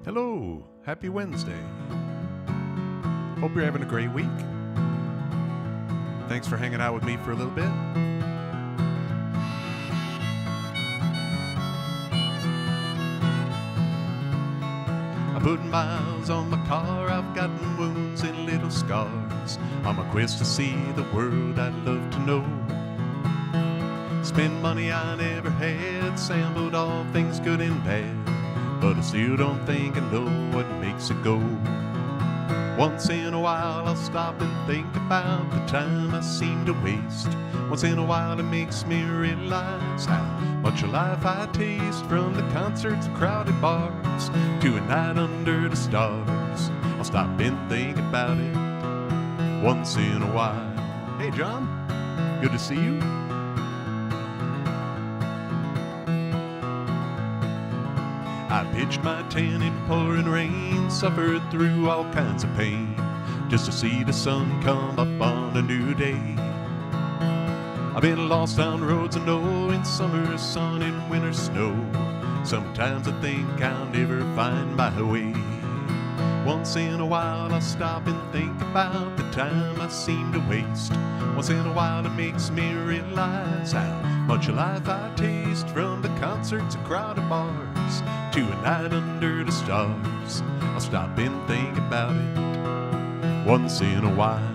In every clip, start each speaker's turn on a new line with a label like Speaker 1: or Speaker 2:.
Speaker 1: Hello, happy Wednesday. Hope you're having a great week. Thanks for hanging out with me for a little bit. I'm putting miles on my car, I've gotten wounds and little scars. On my quest to see the world I'd love to know. Spend money I never had, sampled all things good and bad. But I still don't think I know what makes it go. Once in a while I'll stop and think about the time I seem to waste. Once in a while it makes me realize how much of life I taste. From the concerts and crowded bars to a night under the stars. I'll stop and think about it once in a while. Hey John, good to see you. I pitched my tent in pouring rain, suffered through all kinds of pain, just to see the sun come up on a new day. I've been lost on roads I know, in summer sun and winter snow. Sometimes I think I'll never find my way. Once in a while I'll stop and think about the time I seem to waste. Once in a while it makes me realize how much of life I taste. From the concerts and crowded bars to a night under the stars. I'll stop and think about it once in a while.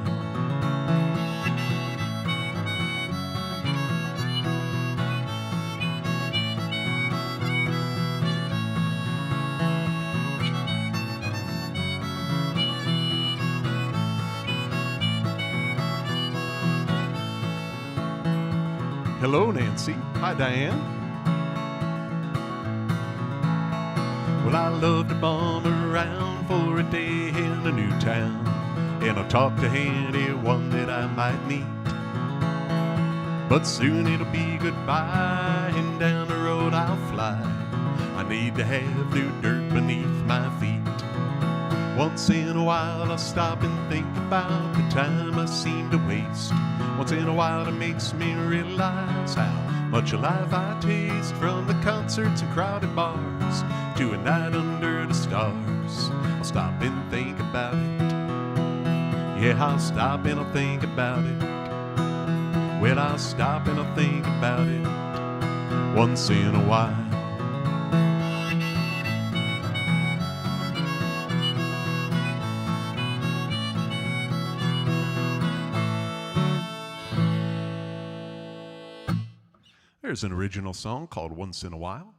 Speaker 1: Hello, Nancy. Hi, Diane. Well, I love to bum around for a day in a new town, and I'll talk to anyone that I might meet. But soon it'll be goodbye, and down the road I'll fly. I need to have new dirt beneath my feet. Once in a while I'll stop and think about the time I seem to waste. Once in a while it makes me realize how much of life I taste. From the concerts and crowded bars to a night under the stars. I'll stop and think about it. Yeah, I'll stop and I'll think about it. Well, I'll stop and I'll think about it once in a while. There's an original song called Once in a While.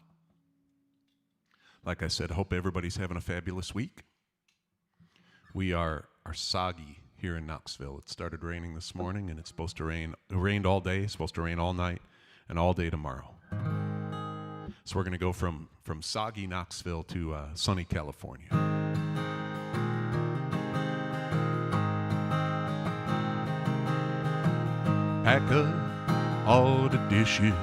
Speaker 1: Like I said, I hope everybody's having a fabulous week. We are soggy here in Knoxville. It started raining this morning, and it's supposed to rain. It rained all day, it's supposed to rain all night, and all day tomorrow. So we're going to go from soggy Knoxville to sunny California. Pack up all the dishes,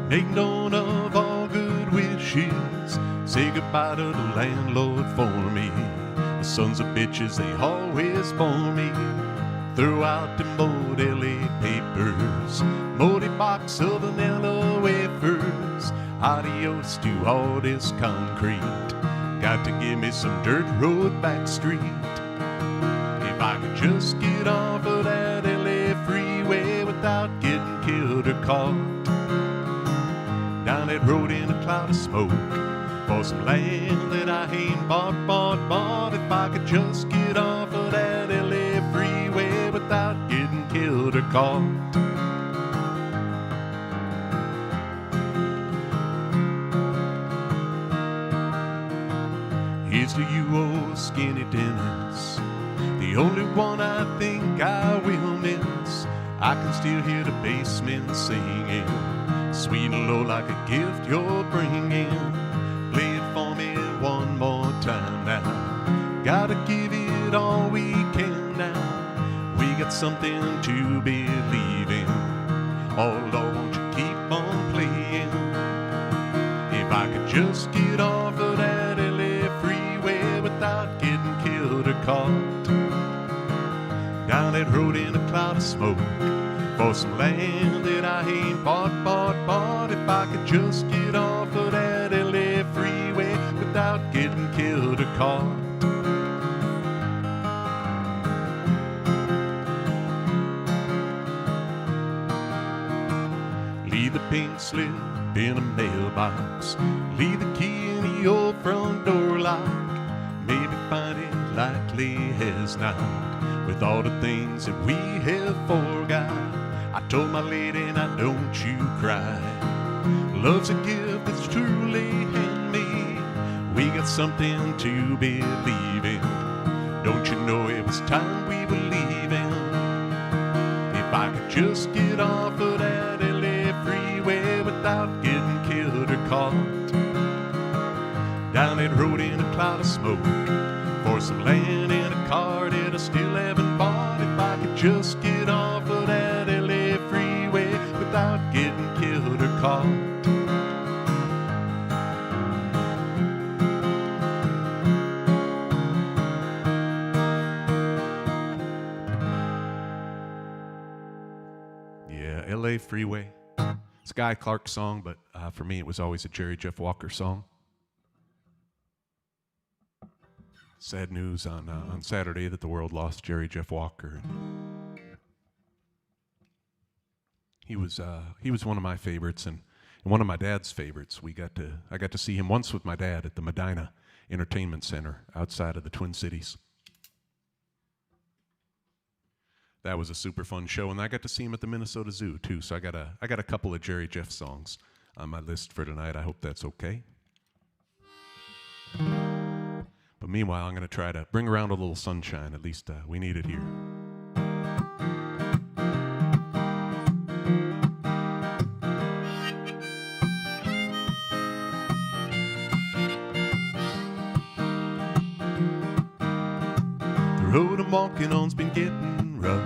Speaker 1: make known of all good wishes. Say goodbye to the landlord for me. The sons of bitches, they always bore me. Throw out the mold LA papers, moldy box of vanilla wafers. Adios to all this concrete. Got to give me some dirt road back street. If I could just get off of that LA freeway without getting killed or caught. Down that road in a cloud of smoke for some land that I ain't bought. If I could just get off of that LA freeway without getting killed or caught. Here's to you, old skinny Dennis, the only one I think I will miss. I can still hear the bassmen singing, sweet and low like a gift you're bringing. Play it for me one more time now. Gotta give it all we can now. We got something to believe in. Oh Lord, won't you keep on playing? If I could just get off of that LA freeway without getting killed or caught. Down that road in a cloud of smoke for some land that I ain't bought. If I could just get off of that LA freeway without getting killed pink slip in a mailbox. Leave the key in the old front door lock. Maybe find it likely has not. With all the things that we have forgot, I told my lady, now don't you cry. Love's a gift that's truly handmade. We got something to believe in. Don't you know it was time we were leaving? If I could just get off of that LA freeway without getting killed or caught, down that road in a cloud of smoke, for some land in a car that I still haven't bought. If I could just get off of that LA freeway without getting killed or caught. Yeah, LA Freeway. It's a Guy Clark song, but for me it was always a Jerry Jeff Walker song. Sad news on Saturday that the world lost Jerry Jeff Walker. He was one of my favorites and one of my dad's favorites. I got to see him once with my dad at the Medina Entertainment Center outside of the Twin Cities. That was a super fun show, and I got to see him at the Minnesota Zoo too. So I got a couple of Jerry Jeff songs on my list for tonight. I hope that's okay. But meanwhile, I'm going to try to bring around a little sunshine. At least we need it here. The road I'm walking on's been getting rough.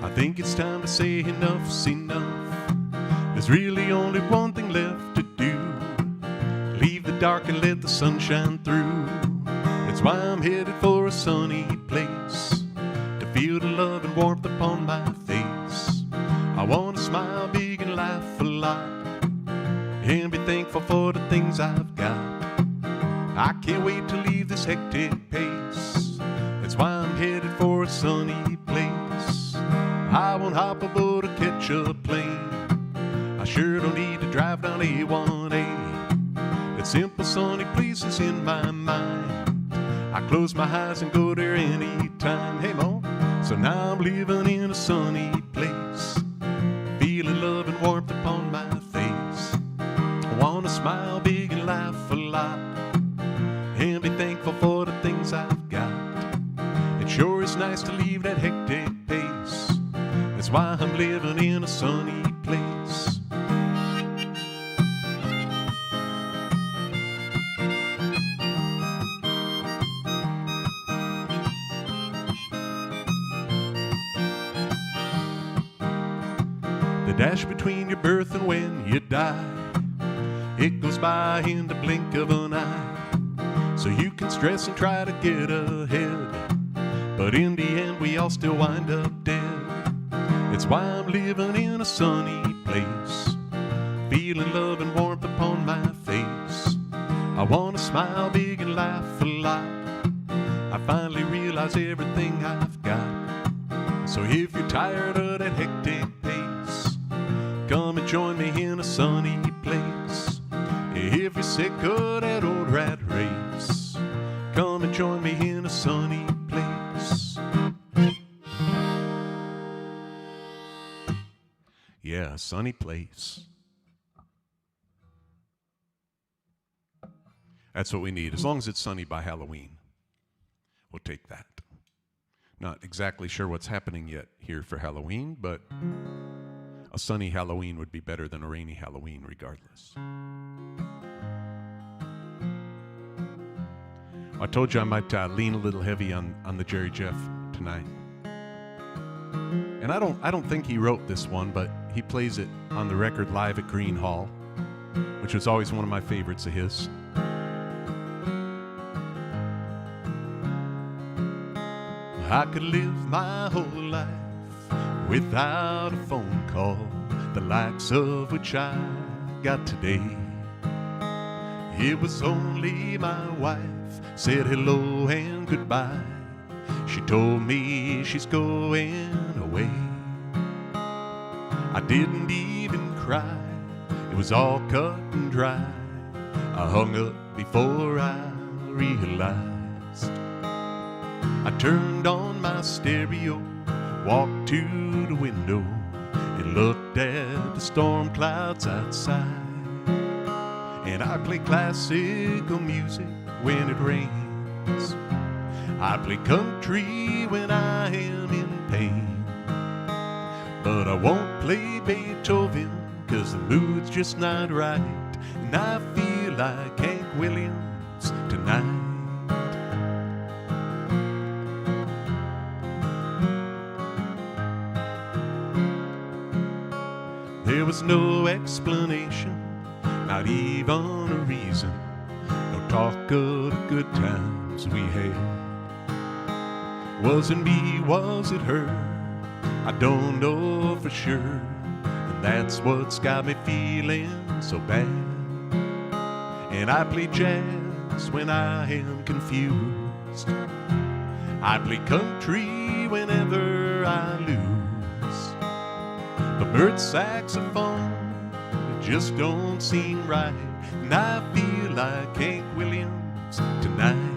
Speaker 1: I think it's time to say enough's enough. There's really only one thing left to do. Leave the dark and let the sun shine through. That's why I'm headed for a sunny place, to feel the love and warmth upon my face. I want to smile big and laugh a lot, and be thankful for the things I've got. I can't wait to leave this hectic pace. That's why I'm headed for a sunny place. I won't hop a boat or catch a plane. I sure don't need to drive down A1A. That simple sunny place is in my mind. I close my eyes and go there anytime. Hey, Mom, so now I'm living in a sunny place, feeling love and warmth upon my face. I want to smile big and laugh a lot, and be thankful for the things I've got. It sure is nice to leave that hectic pace. That's why I'm living in a sunny place. The dash between your birth and when you die, it goes by in the blink of an eye. So you can stress and try to get ahead, but in the end we all still wind up dead. It's why I'm living in a sunny place, feeling love and warmth upon my face. I want to smile big and laugh a lot. I finally realize everything I've got. So if you're tired of that hectic pace, come and join me in a sunny place. If you're sick of that old rat race, come and join me in a sunny place. Yeah, a sunny place. That's what we need. As long as it's sunny by Halloween, we'll take that. Not exactly sure what's happening yet here for Halloween, but a sunny Halloween would be better than a rainy Halloween regardless. I told you I might lean a little heavy on the Jerry Jeff tonight. And I don't think he wrote this one, but he plays it on the record live at Green Hall, which was always one of my favorites of his. I could live my whole life without a phone call, the likes of which I got today. It was only my wife said hello and goodbye. She told me she's going away. I didn't even cry it was all cut and dry. I hung up before I realized. I turned on my stereo, walked to the window, and looked at the storm clouds outside. And I play classical music when it rains. I play country when I am in pain. But I won't play Beethoven, 'cause the mood's just not right, and I feel like Hank Williams tonight. There was no explanation, not even a reason, no talk of the good times we had. Was it me, was it her? I don't know for sure, and that's what's got me feeling so bad. And I play jazz when I am confused. I play country whenever I lose. But bird saxophone, it just don't seem right, and I feel like Hank Williams tonight.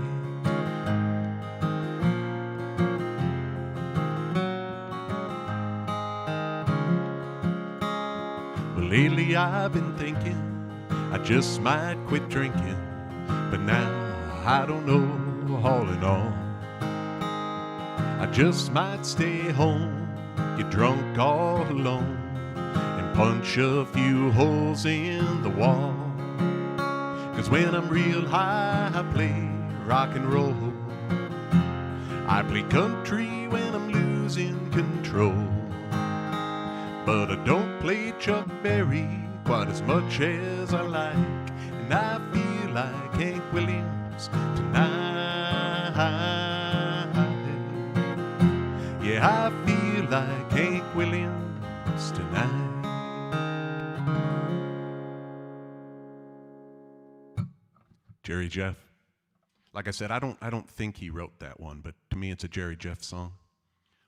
Speaker 1: Well, lately I've been thinking I just might quit drinking, but now I don't know, all in all. I just might stay home, get drunk all alone, and punch a few holes in the wall. 'Cause when I'm real high, I play rock and roll. I play country when I'm losing control. But I don't play Chuck Berry quite as much as I like, and I feel like Hank Williams tonight. Yeah, I feel like Hank Williams tonight. Jerry Jeff. Like I said, I don't think he wrote that one, but to me it's a Jerry Jeff song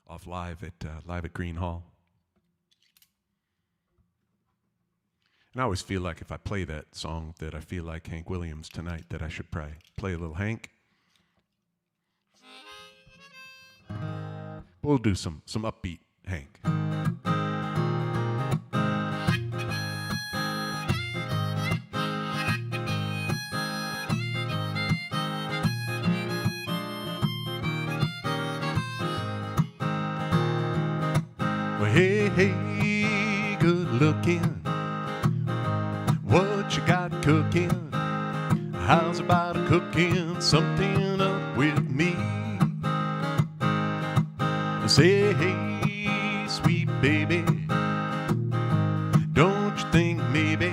Speaker 1: off live at Green Hall. And I always feel like if I play that song that I feel like Hank Williams tonight, that I should play a little Hank. We'll do some upbeat Hank. Well, hey, hey, good looking, what you got cooking? How's about cooking something up with me? Say, hey, sweet baby, don't you think maybe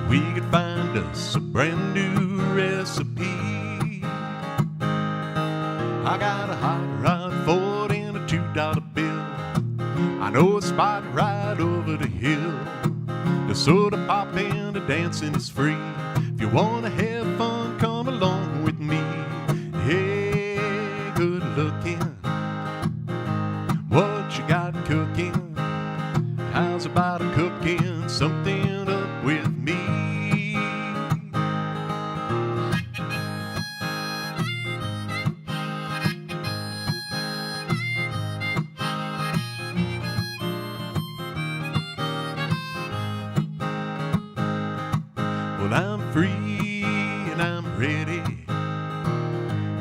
Speaker 1: we could find us a brand new recipe? I got a hot rod Ford and a $2 bill. I know a spot right over the hill. The soda pop and the dancing is free. If you wanna have fun, come along with me. Hey, good looking, what you got cooking? How's about cooking something up with me? Well, I'm free and I'm ready.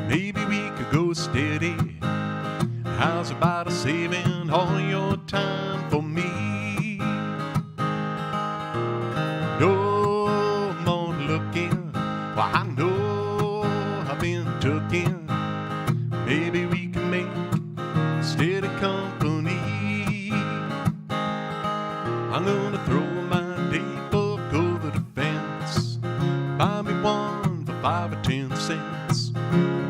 Speaker 1: Maybe we could go steady. How's about saving all your time for me? No more looking, well, I know I've been tooking. Maybe we can make steady company. I'm gonna throw my day book over the fence. Buy me one for 5 or 10 cents.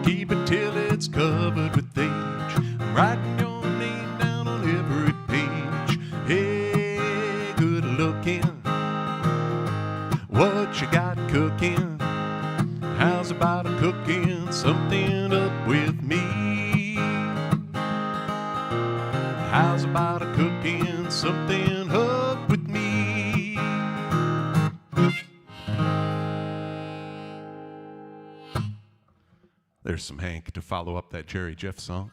Speaker 1: Keep it till it's covered with age. I'm writing your name down on every page. Hey, good looking, what you got cooking? How's about cooking something up with me? How's about cooking something up with me? There's some Hank to follow up that Jerry Jeff song.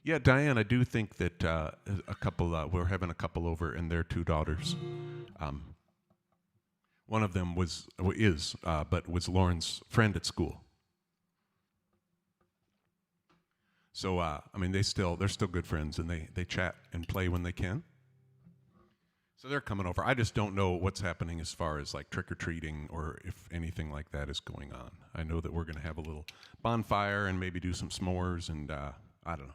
Speaker 1: Yeah, Diane, I do think that we're having a couple over and their two daughters. One of them was Lauren's friend at school. So, they're still good friends, and they chat and play when they can. So they're coming over. I just don't know what's happening as far as like trick-or-treating or if anything like that is going on. I know that we're going to have a little bonfire and maybe do some s'mores, and I don't know.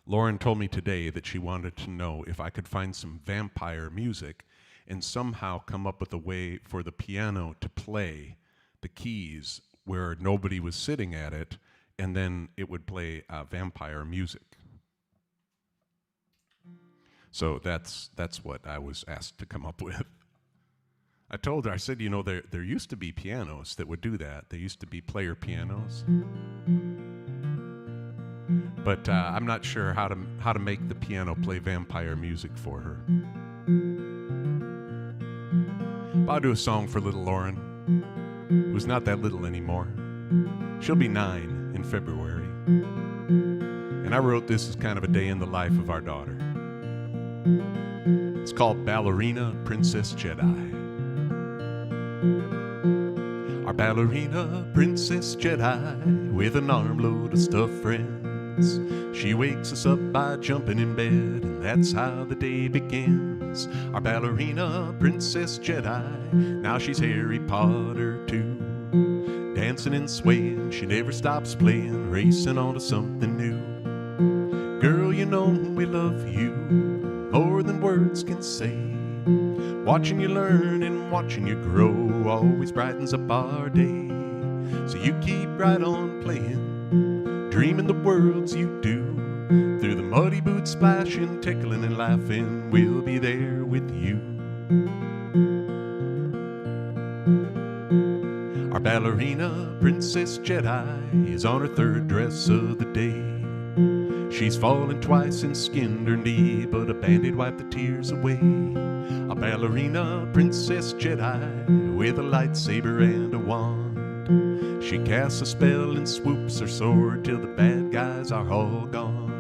Speaker 1: Lauren told me today that she wanted to know if I could find some vampire music and somehow come up with a way for the piano to play the keys where nobody was sitting at it, and then it would play vampire music. So that's what I was asked to come up with. I told her, I said, there used to be pianos that would do that. There used to be player pianos. But I'm not sure how to make the piano play vampire music for her. But I'll do a song for little Lauren, who's not that little anymore. She'll be 9 in February. And I wrote this as kind of a day in the life of our daughter. It's called Ballerina, Princess Jedi. Our ballerina, Princess Jedi, with an armload of stuffed friends. She wakes us up by jumping in bed, and that's how the day begins. Our ballerina, Princess Jedi, now she's Harry Potter too. Dancing and swaying, she never stops playing, racing on to something new. Girl, you know we love you more than words can say. Watching you learn and watching you grow always brightens up our day. So you keep right on playing, dreaming the worlds you do. Through the muddy boots splashing, tickling and laughing, we'll be there with you. Our ballerina, Princess Jedi, is on her 3rd dress of the day. She's fallen twice and skinned her knee, but a Band-Aid wiped the tears away. A ballerina, Princess Jedi, with a lightsaber and a wand. She casts a spell and swoops her sword till the bad guys are all gone.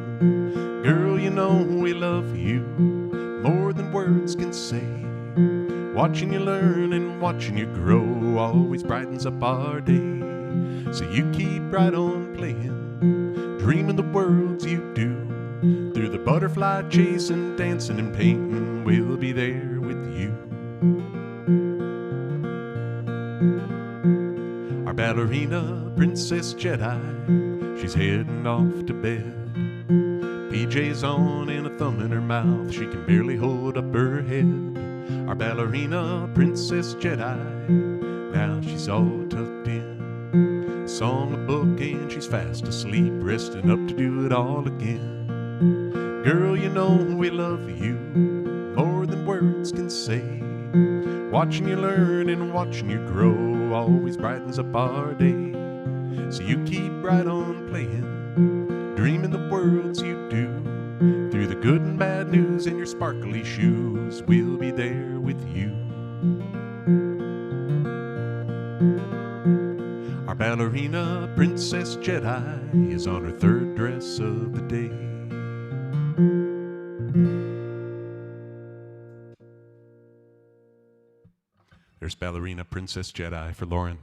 Speaker 1: Girl, you know we love you more than words can say. Watching you learn and watching you grow always brightens up our day. So you keep right on playing, dreaming the worlds you do. Through the butterfly chasing, dancing and painting, we'll be there with you. Our ballerina, Princess Jedi, she's heading off to bed. PJs on and a thumb in her mouth, she can barely hold up her head. Our ballerina, Princess Jedi, now she's all tucked in. A song, a book, and she's fast asleep, resting up to do it all again. Girl, you know we love you more than words can say. Watching you learn and watching you grow always brightens up our day. So you keep right on playing, dreaming the worlds you do. Through the good and bad news in your sparkly shoes, we'll be there with you. Our ballerina, Princess Jedi, is on her 3rd dress of the day. There's Ballerina, Princess Jedi for Lauren.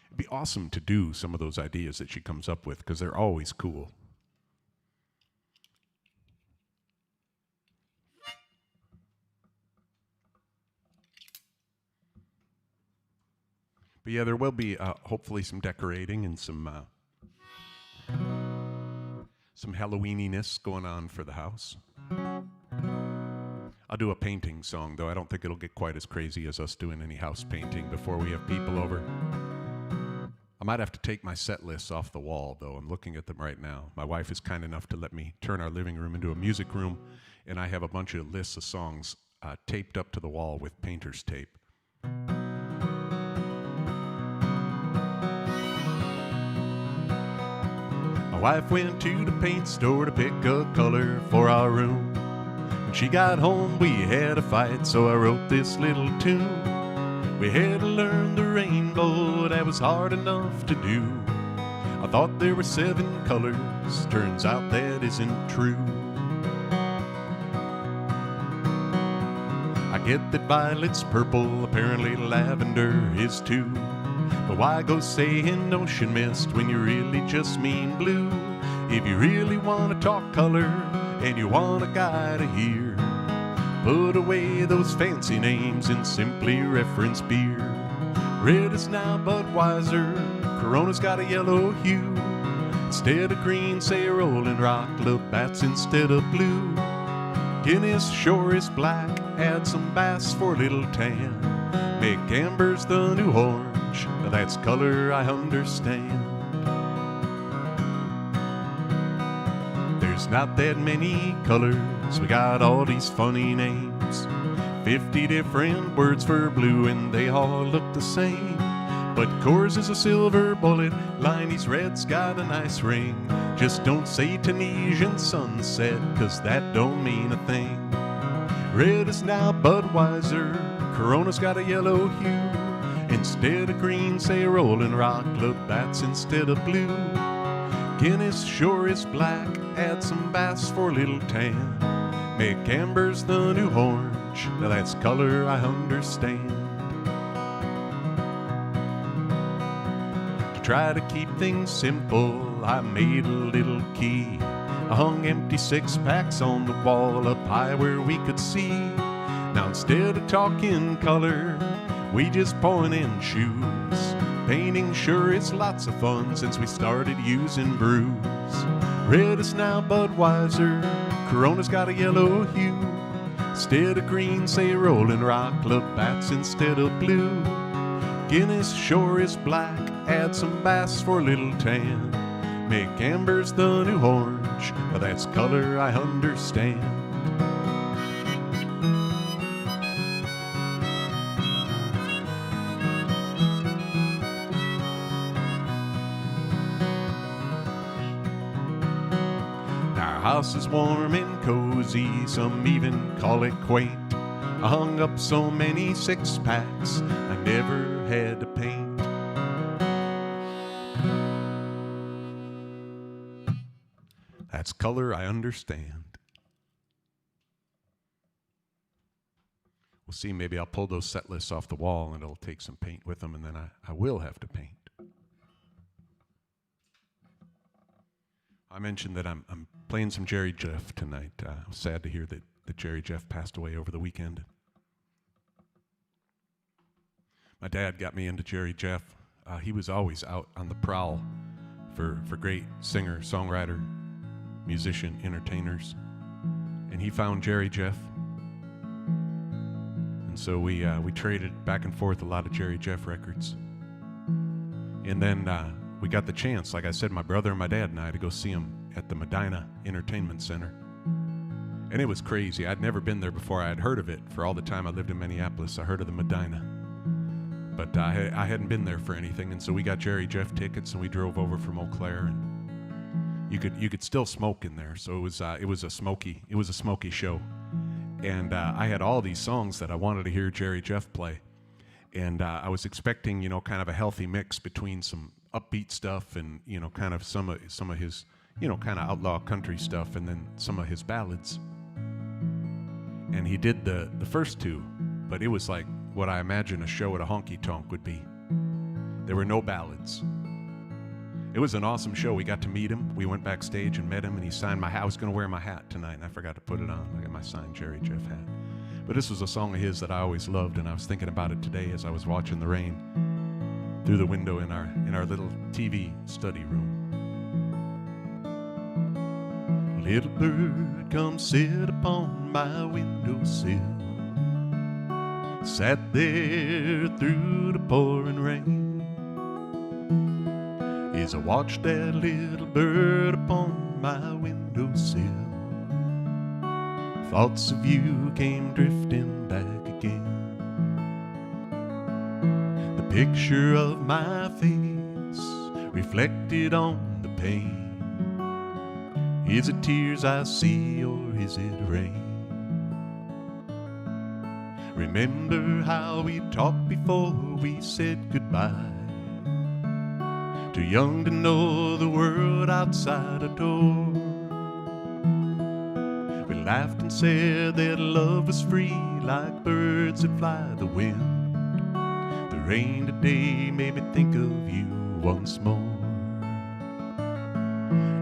Speaker 1: It'd be awesome to do some of those ideas that she comes up with because they're always cool. But yeah, there will be hopefully some decorating and some Halloweeniness going on for the house. I'll do a painting song, though. I don't think it'll get quite as crazy as us doing any house painting before we have people over. I might have to take my set lists off the wall, though. I'm looking at them right now. My wife is kind enough to let me turn our living room into a music room, and I have a bunch of lists of songs taped up to the wall with painter's tape. My wife went to the paint store to pick a color for our room. When she got home, we had a fight, so I wrote this little tune. We had to learn the rainbow, that was hard enough to do. I thought there were 7 colors, turns out that isn't true. I get that violet's purple, apparently lavender is too. But why go saying ocean mist when you really just mean blue? If you really want to talk color and you want a guy to hear, put away those fancy names and simply reference beer. Red is now Budweiser, Corona's got a yellow hue. Instead of green, say Rolling Rock, Labatt's instead of blue. Guinness sure is black, add some Bass for a little tan. Make amber's the new orange, that's color I understand. There's not that many colors, we got all these funny names. 50 different words for blue and they all look the same. But Coors is a silver bullet, Liney's red's got a nice ring. Just don't say Tunisian sunset, cause that don't mean a thing. Red is now Budweiser, Corona's got a yellow hue. Instead of green, say Rolling Rock, Labatt's instead of blue. Guinness sure is black, add some Bass for a little tan. Make amber's the new orange, now that's color I understand. To try to keep things simple, I made a little key. I hung empty 6-packs on the wall up high where we could see. Now instead of talking color, we just point and choose. Painting sure is lots of fun since we started using brews. Red is now Budweiser, Corona's got a yellow hue. Instead of green, say Rolling Rock, Labatt's instead of blue. Guinness sure is black, add some Bass for a little tan. Make amber's the new orange, now that's color I understand. Our house is warm and cozy, some even call it quaint. I hung up so many 6-packs, I never had to paint. That's color I understand. We'll see, maybe I'll pull those set lists off the wall and it'll take some paint with them, and then I will have to paint. I mentioned that I'm playing some Jerry Jeff tonight. I was sad to hear that Jerry Jeff passed away over the weekend. My dad got me into Jerry Jeff. He was always out on the prowl for great singer, songwriter, musician, entertainers. And he found Jerry Jeff. And so we traded back and forth a lot of Jerry Jeff records. And then we got the chance, like I said, my brother and my dad and I, to go see him at the Medina Entertainment Center. And it was crazy. I'd never been there before. I had heard of it for all the time I lived in Minneapolis. I heard of the Medina. But I hadn't been there for anything, and so we got Jerry Jeff tickets, and we drove over from Eau Claire, and you could still smoke in there. So it was a smoky show, and I had all these songs that I wanted to hear Jerry Jeff play, and I was expecting kind of a healthy mix between some upbeat stuff and kind of some of his kind of outlaw country stuff, and then some of his ballads. And he did the first two, but it was like what I imagine a show at a honky-tonk would be. There were no ballads. It was an awesome show. We got to meet him. We went backstage and met him, and he signed my hat. I was going to wear my hat tonight, and I forgot to put it on. I got my signed Jerry Jeff hat. But this was a song of his that I always loved, and I was thinking about it today as I was watching the rain through the window in our little TV study room. Little bird, come sit upon my windowsill. Sat there through the pouring rain. As I watched that little bird upon my windowsill, thoughts of you came drifting back again. The picture of my face reflected on the pane. Is it tears I see, or is it rain? Remember how we talked before we said goodbye. Too young to know the world outside a door. We laughed and said that love was free, like birds that fly the wind. The rain today made me think of you once more.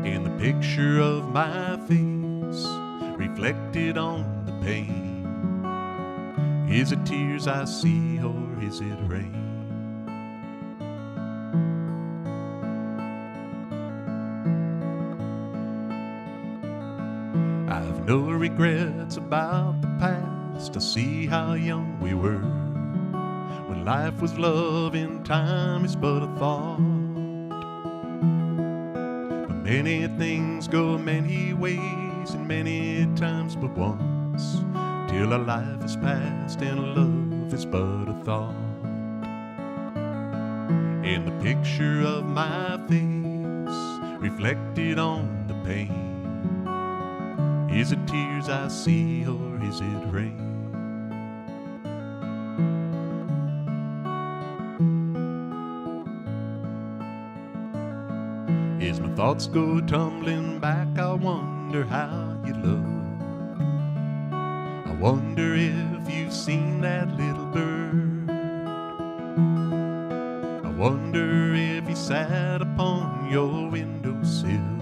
Speaker 1: In the picture of my face, reflected on the pane, is it tears I see or is it rain? I've no regrets about the past. I see how young we were, when life was love and time is but a thought. But many things go many ways and many times but once, till our life is past and love is but a thought. In the picture of my face, reflected on the pane, is it tears I see or is it rain? As my thoughts go tumbling back, I wonder how you look. I wonder if you've seen that little bird. I wonder if he sat upon your windowsill.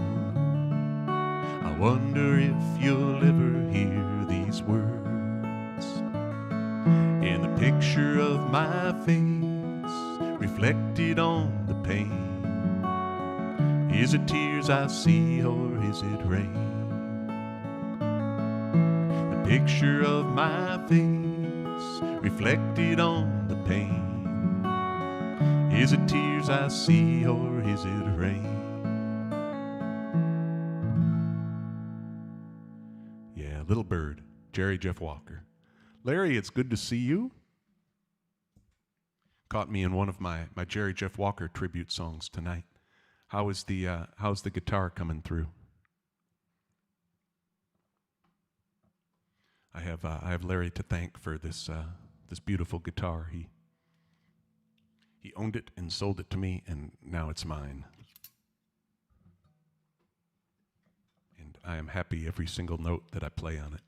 Speaker 1: I wonder if you'll ever hear these words. In the picture of my face, reflected on the pane, is it tears I see or is it rain? The picture of my face, reflected on the pane, is it tears I see or is it rain? Yeah, Little Bird, Jerry Jeff Walker. Larry, it's good to see you. Caught me in one of my Jerry Jeff Walker tribute songs tonight. How's the guitar coming through? I have Larry to thank for this beautiful guitar. He owned it and sold it to me, and now it's mine. And I am happy every single note that I play on it.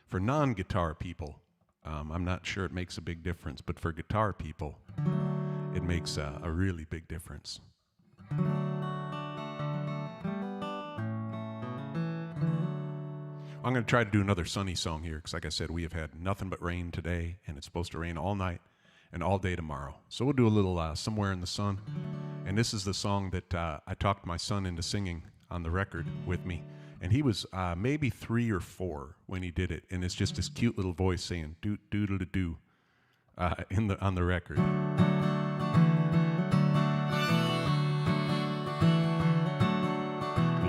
Speaker 1: For non-guitar people, I'm not sure it makes a big difference, but for guitar people, it makes a really big difference. I'm going to try to do another sunny song here because, like I said, we have had nothing but rain today, and it's supposed to rain all night and all day tomorrow. So we'll do a little Somewhere in the Sun. And this is the song that I talked my son into singing on the record with me. And he was maybe 3 or 4 when he did it. And it's just this cute little voice saying doo-doo-doo-doo on the record.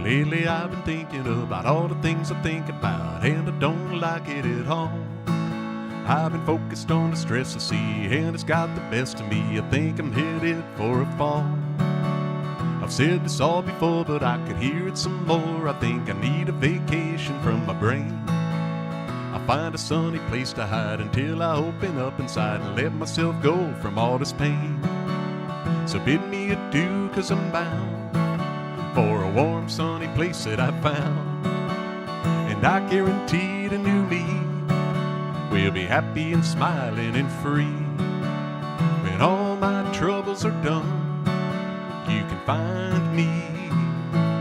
Speaker 1: Lately I've been thinking about all the things I think about, and I don't like it at all. I've been focused on the stress I see, and it's got the best of me. I think I'm headed for a fall. I've said this all before, but I could hear it some more. I think I need a vacation from my brain. I'll find a sunny place to hide until I open up inside and let myself go from all this pain. So bid me adieu, 'cause I'm bound for a warm, sunny place that I found. And I guarantee the new me will be happy and smiling and free. When all my troubles are done, you can find me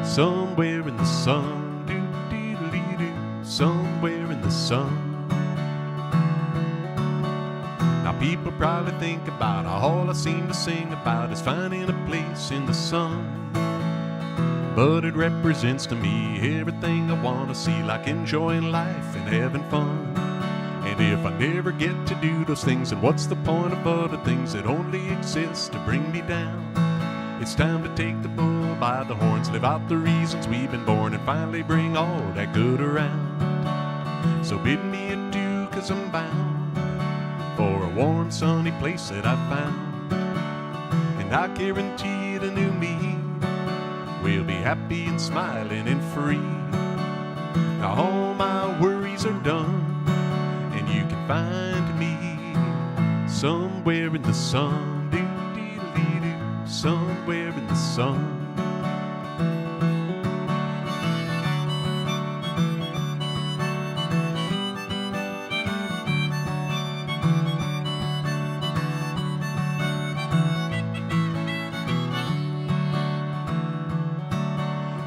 Speaker 1: somewhere in the sun, doo-dee-dee-doo, somewhere in the sun. Now people probably think about all I seem to sing about is finding a place in the sun. But it represents to me everything I want to see, like enjoying life and having fun. And if I never get to do those things, then what's the point of other things that only exist to bring me down? It's time to take the bull by the horns, live out the reasons we've been born, and finally bring all that good around. So bid me adieu, 'cause I'm bound for a warm, sunny place that I found. And I guarantee the new me will be happy and smiling and free. Now all my worries somewhere in the sun, do-dee-dee-doo, somewhere in the sun.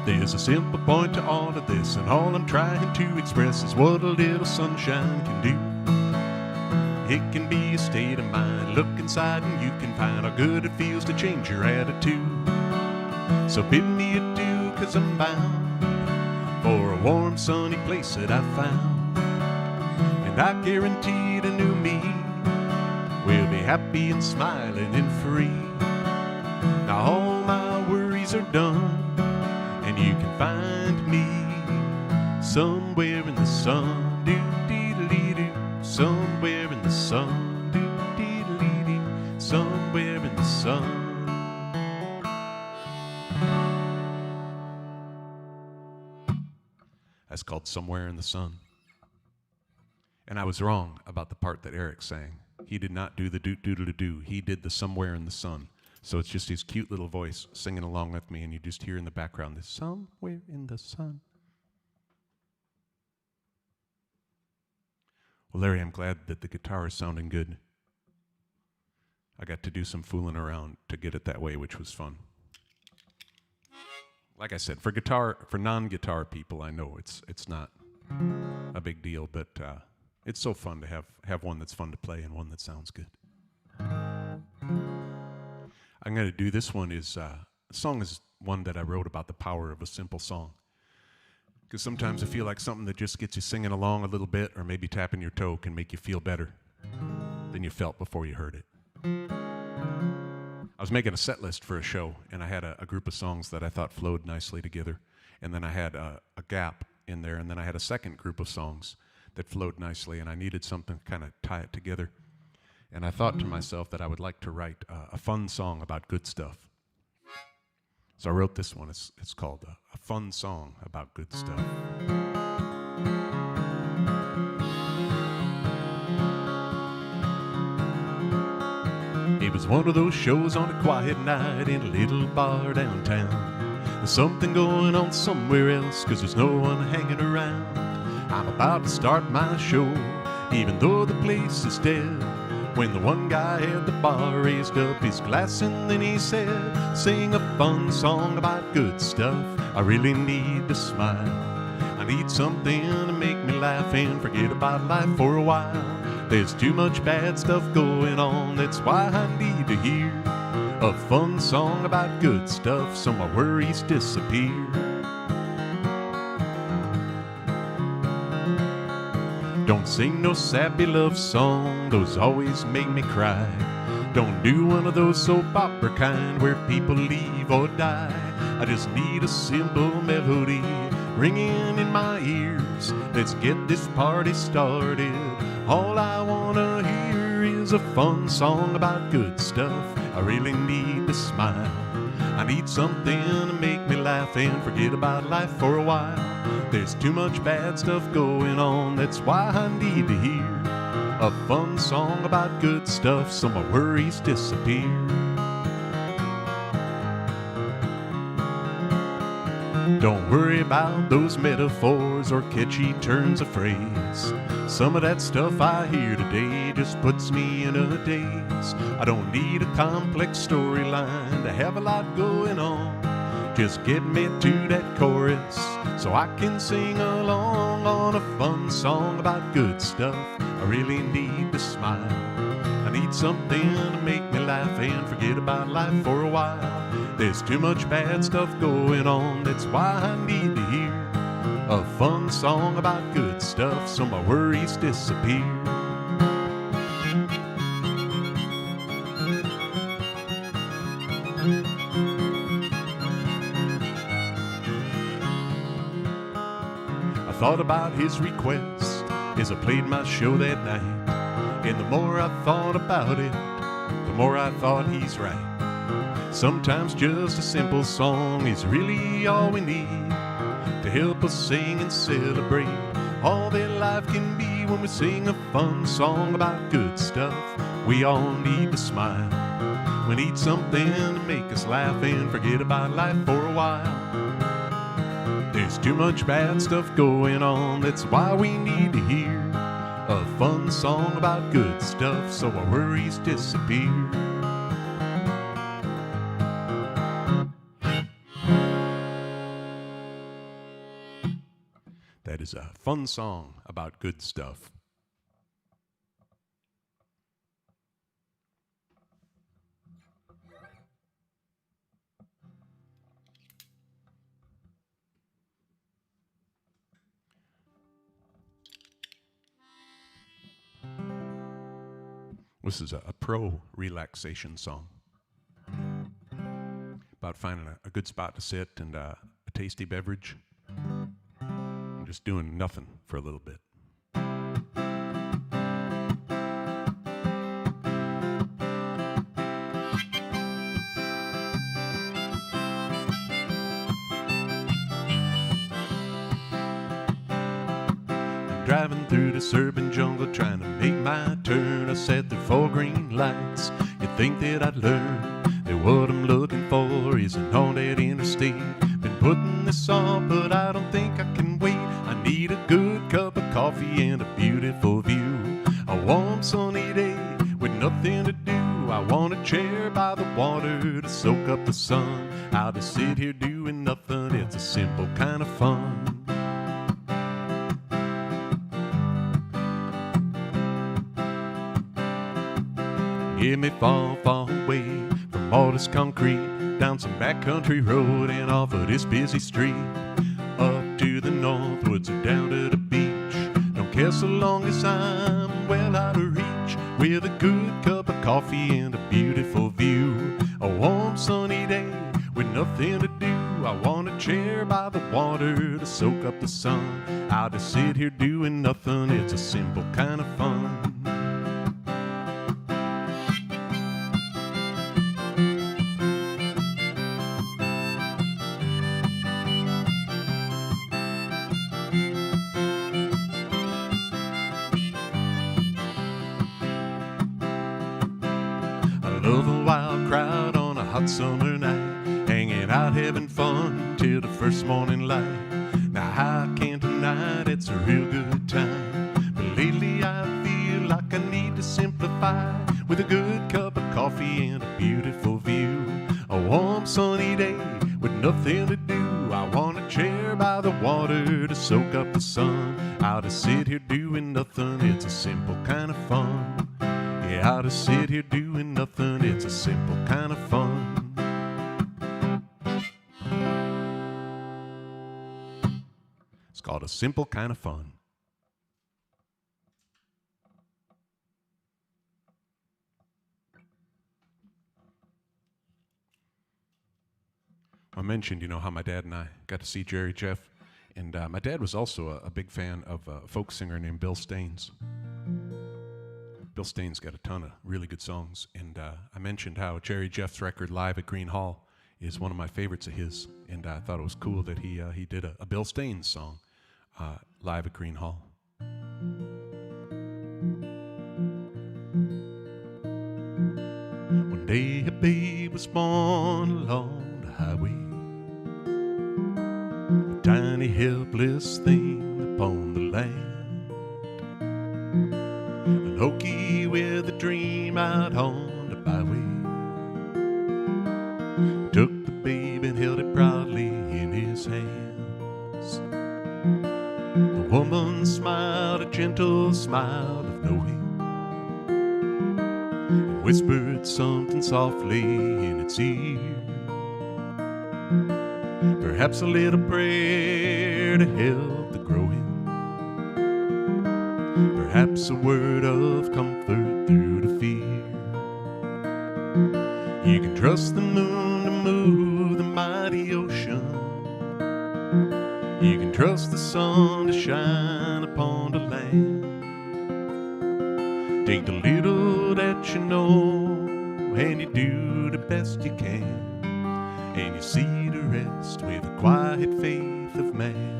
Speaker 1: There's a simple point to all of this, and all I'm trying to express is what a little sunshine can do. It can be a state of mind. Look inside and you can find how good it feels to change your attitude. So bid me adieu, 'cause I'm bound for a warm, sunny place that I found. And I guarantee the new me will be happy and smiling and free. Now all my worries are done, and you can find me somewhere in the sun, do-dee-dee-doo, somewhere in the sun, do-dee-dee-doo, somewhere in the sun. That's called Somewhere in the Sun. And I was wrong about the part that Eric sang. He did not do the do-do-do-do. He did the Somewhere in the Sun. So it's just his cute little voice singing along with me, and you just hear in the background this somewhere in the sun. Well, Larry, I'm glad that the guitar is sounding good. I got to do some fooling around to get it that way, which was fun. Like I said, for non-guitar people, I know it's not a big deal, but it's so fun to have one that's fun to play and one that sounds good. I'm going to do this one is, the song is one that I wrote about the power of a simple song. Because sometimes I feel like something that just gets you singing along a little bit or maybe tapping your toe can make you feel better than you felt before you heard it. I was making a set list for a show, and I had a group of songs that I thought flowed nicely together. And then I had a gap in there, and then I had a second group of songs that flowed nicely, and I needed something to kind of tie it together. And I thought to myself that I would like to write a fun song about good stuff. So I wrote this one. It's called A Fun Song About Good Stuff. It was one of those shows on a quiet night in a little bar downtown. There's something going on somewhere else, 'cause there's no one hanging around. I'm about to start my show, even though the place is dead, when the one guy at the bar raised up his glass and then he said, sing a fun song about good stuff. I really need to smile. I need something to make me laugh and forget about life for a while. There's too much bad stuff going on, that's why I need to hear a fun song about good stuff so my worries disappear. Don't sing no sappy love song, those always make me cry. Don't do one of those soap opera kind where people leave or die. I just need a simple melody ringing in my ears. Let's get this party started. All I wanna hear is a fun song about good stuff. I really need to smile. I need something to make me laugh and forget about life for a while. There's too much bad stuff going on, that's why I need to hear a fun song about good stuff so my worries disappear. Don't worry about those metaphors or catchy turns of phrase. Some of that stuff I hear today just puts me in a daze. I don't need a complex storyline to have a lot going on. Just get me to that chorus so I can sing along on a fun song about good stuff. I really need to smile. I need something to make me laugh and forget about life for a while. There's too much bad stuff going on, that's why I need to hear a fun song about good stuff so my worries disappear. I thought about his request as I played my show that night, and the more I thought about it, the more I thought he's right. Sometimes just a simple song is really all we need to help us sing and celebrate all that life can be when we sing a fun song about good stuff. We all need to smile. We need something to make us laugh and forget about life for a while. There's too much bad stuff going on, that's why we need to hear a fun song about good stuff so our worries disappear. That is a fun song about good stuff. This is a pro relaxation song about finding a good spot to sit and a tasty beverage and just doing nothing for a little bit. Driving through this urban jungle, trying to make my turn. I sat through 4 green lights. You'd think that I'd learn that what I'm looking for isn't on that interstate. Been putting this on, but I don't think I can wait. I need a good cup of coffee and a beautiful view. A warm sunny day with nothing to do. I want a chair by the water to soak up the sun. I'll just sit here doing nothing. It's a simple kind of fun. Get me far, far away from all this concrete, down some backcountry road and off of this busy street, up to the northwoods or down to the beach. Don't care so long as I'm well out of reach, with a good cup of coffee and a beautiful view. A warm sunny day with nothing to do. I want a chair by the water to soak up the sun. I'll just sit here doing nothing. It's a simple kind of fun. Love a wild crowd on a hot summer night, hanging out having fun till the first morning light. Now I can't deny it, it's a real good time, but lately I feel like I need to simplify, with a good cup of coffee and a beautiful view. A warm sunny day with nothing to do. I want a chair by the water to soak up the sun. I'll just sit here doing nothing. It's a simple kind of fun. Yeah, I'll just sit here doing nothing. It's a simple kind of fun. It's called A Simple Kind of Fun. I mentioned, how my dad and I got to see Jerry Jeff, and my dad was also a big fan of a folk singer named Bill Staines. Bill Staines got a ton of really good songs, and I mentioned how Jerry Jeff's record Live at Green Hall is one of my favorites of his, and I thought it was cool that he did a Bill Staines song, Live at Green Hall. One day a babe was born along the highway, a tiny helpless thing upon the land. An Okie with a dream out on the byway took the baby and held it proudly in his hands. The woman smiled a gentle smile of knowing and whispered something softly in its ear. Perhaps a little prayer to help the growing. Perhaps a word of comfort through the fear. You can trust the moon to move the mighty ocean. You can trust the sun to shine upon the land. Take the little that you know and you do the best you can, and you see the rest with the quiet faith of man.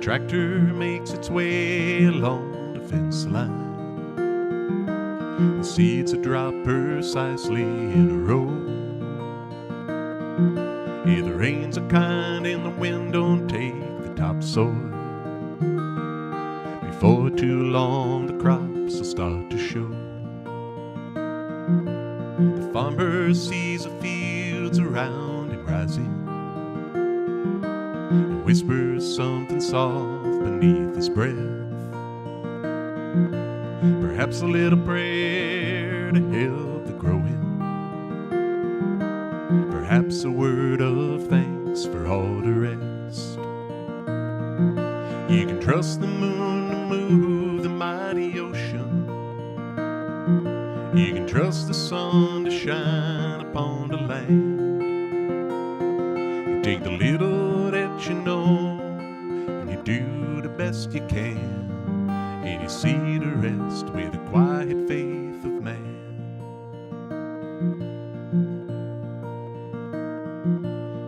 Speaker 1: tractor makes its way along the fence line. The seeds are dropped precisely in a row. Yeah, the rains are kind and the wind don't take the topsoil. Before too long the crops will start to show. The farmer sees the fields around him rising and whispers something soft beneath his breath. Perhaps a little prayer to help the growing. Perhaps a word of thanks for all the rest. You can trust the moon to move the mighty ocean. You can trust the sun to shine upon the land. You take the little that you know and you do the best you can. And you see the rest with the quiet faith of man.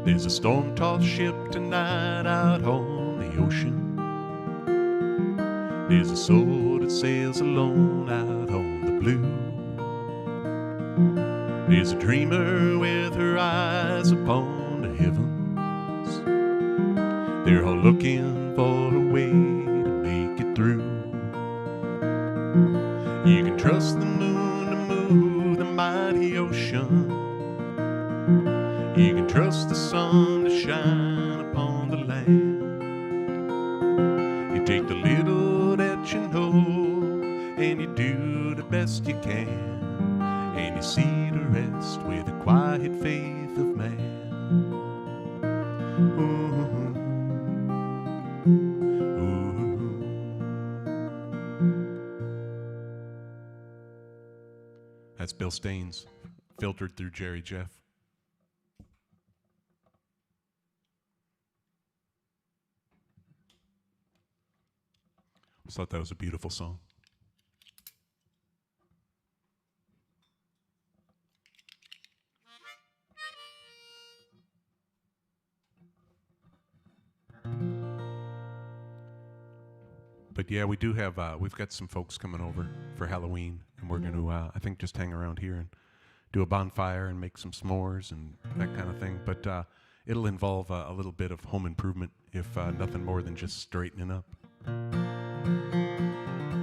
Speaker 1: There's a storm-tossed ship tonight out on the ocean. There's a soul that sails alone out on the blue. There's a dreamer with her eyes upon the heavens. They're all looking for a way to make it through. You can trust the moon to move the mighty ocean. You can trust the sun to shine upon the land. You take the little that you know and you do the best you can. And you see the rest with the quiet faith of man. Ooh. That's Bill Staines, filtered through Jerry Jeff. I thought that was a beautiful song. But yeah, we do have, we've got some folks coming over for Halloween, and we're going to, I think, just hang around here and do a bonfire and make some s'mores and that kind of thing. But it'll involve a little bit of home improvement, if nothing more than just straightening up.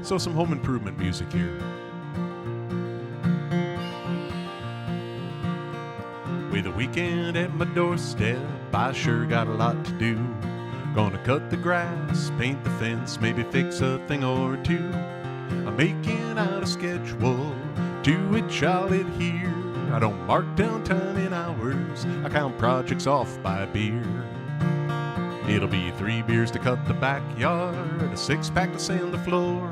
Speaker 1: So some home improvement music here. With a weekend at my doorstep, I sure got a lot to do. Gonna cut the grass, paint the fence, maybe fix a thing or two. I'm making out a schedule to which I'll adhere. I don't mark down time in hours, I count projects off by beer. It'll be 3 beers to cut the backyard, a 6-pack to sand the floor,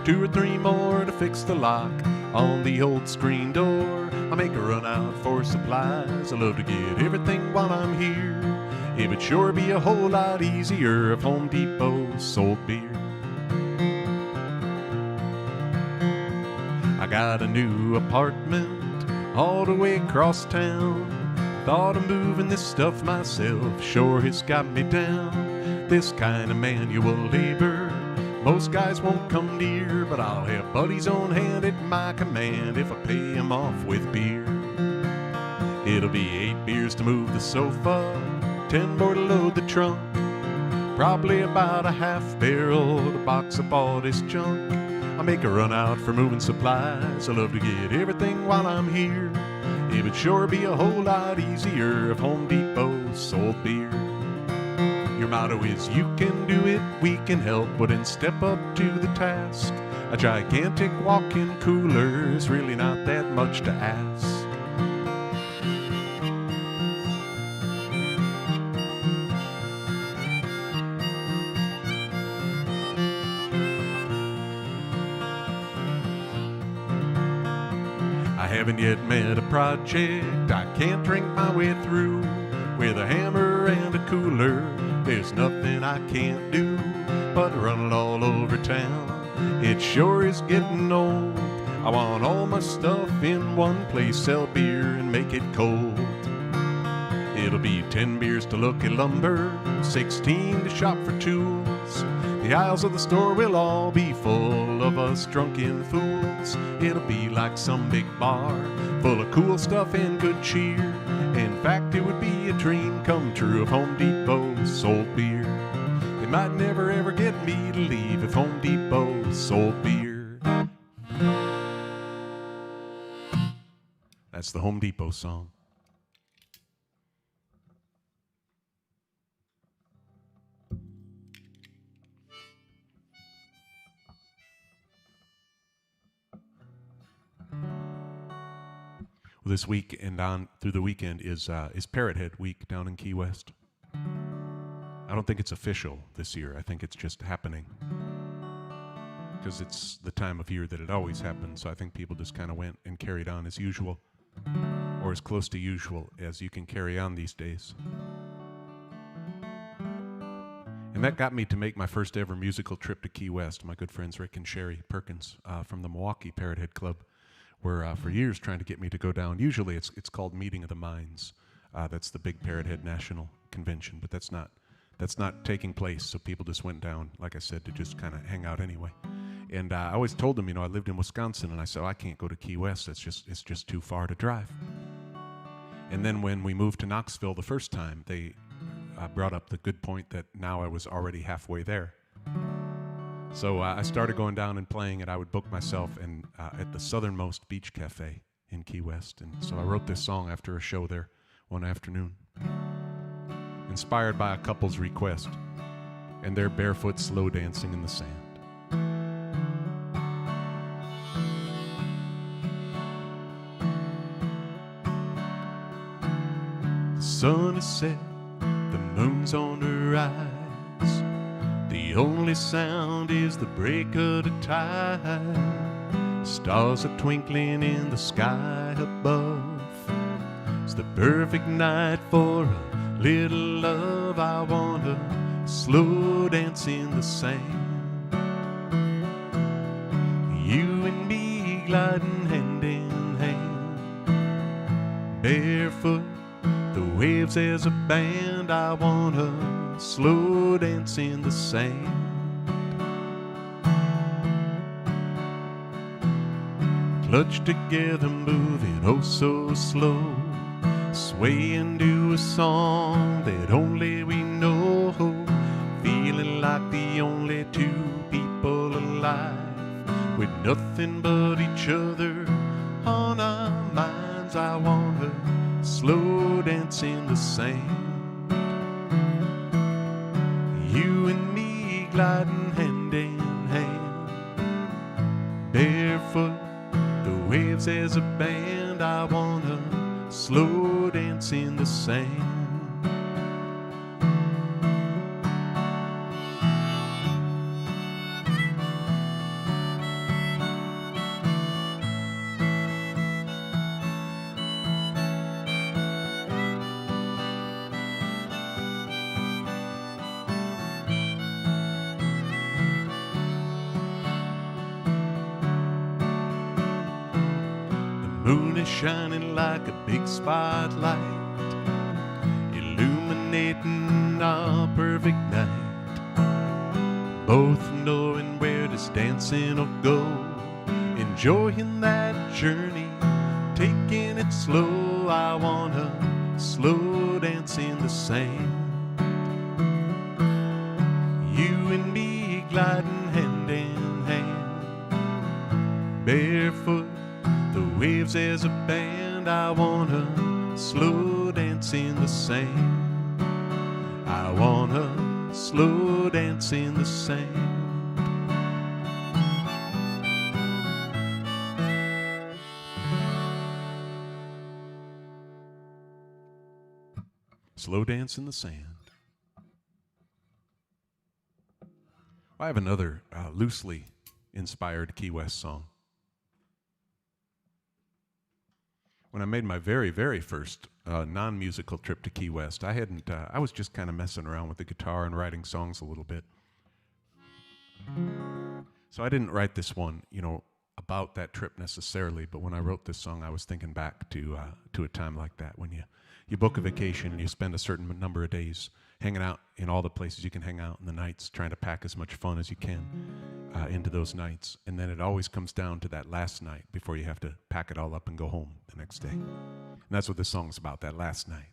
Speaker 1: 2 or 3 more to fix the lock on the old screen door. I make a run out for supplies, I love to get everything while I'm here. It would sure be a whole lot easier if Home Depot sold beer. I got a new apartment all the way across town. Thought of moving this stuff myself, sure has got me down. This kind of manual labor most guys won't come near, but I'll have buddies on hand at my command if I pay them off with beer. It'll be 8 beers to move the sofa, 10 more to load the trunk, probably about a half barrel to box up all this junk. I make a run out for moving supplies, I love to get everything while I'm here. It would sure be a whole lot easier if Home Depot sold beer. Your motto is you can do it, we can help, but then step up to the task. A gigantic walk-in cooler is really not that much to ask. I haven't yet met a project I can't drink my way through. With a hammer and a cooler, there's nothing I can't do but run it all over town. It sure is getting old. I want all my stuff in one place, sell beer and make it cold. It'll be 10 beers to look at lumber, 16 to shop for tools. The aisles of the store will all be full of us drunken fools. It'll be like some big bar, full of cool stuff and good cheer. In fact, it would be a dream come true if Home Depot sold beer. They might never ever get me to leave if Home Depot sold beer. That's the Home Depot song. Well, this week and on through the weekend is Parrot Head Week down in Key West. I don't think it's official this year. I think it's just happening because it's the time of year that it always happens. So I think people just kind of went and carried on as usual, or as close to usual as you can carry on these days. And that got me to make my first ever musical trip to Key West. My good friends Rick and Sherry Perkins from the Milwaukee Parrot Head Club were for years trying to get me to go down. Usually it's called Meeting of the Minds. That's the big Parrot Head National Convention, but that's not taking place. So people just went down, like I said, to just kind of hang out anyway. And I always told them, I lived in Wisconsin, and I said, I can't go to Key West. It's just too far to drive. And then when we moved to Knoxville the first time, they brought up the good point that now I was already halfway there. So I started going down and playing, and I would book myself at the southernmost beach cafe in Key West. And so I wrote this song after a show there one afternoon, inspired by a couple's request and their barefoot slow dancing in the sand. The sun is set, the moon's on the rise. The only sound is the break of the tide. Stars are twinkling in the sky above. It's the perfect night for a little love. I wanna slow dance in the sand. You and me gliding hand in hand, barefoot, the waves as a band. I wanna slow dance in the sand. Clutched together, moving oh so slow, swaying to a song that only we know, feeling like the only two people alive, with nothing but each other on our minds. I wanna slow dance in the sand. You and me gliding hand in hand, barefoot, the waves as a band. I wanna slow dance in the sand. Moon is shining like a big spotlight, illuminating our perfect night. Both knowing where this dancing will go, enjoying that journey, taking it slow. I wanna slow dance in the sand. You and me gliding hand in hand, barefoot, the waves as a band. I wanna slow dance in the sand. I wanna slow dance in the sand. Slow dance in the sand. I have another loosely inspired Key West song. When I made my very, very first non-musical trip to Key West, I was just kind of messing around with the guitar and writing songs a little bit. So I didn't write this one, about that trip necessarily, but when I wrote this song, I was thinking back to a time like that when you book a vacation and you spend a certain number of days hanging out in all the places you can hang out in the nights, trying to pack as much fun as you can into those nights. And then it always comes down to that last night before you have to pack it all up and go home the next day. And that's what this song's about, that last night.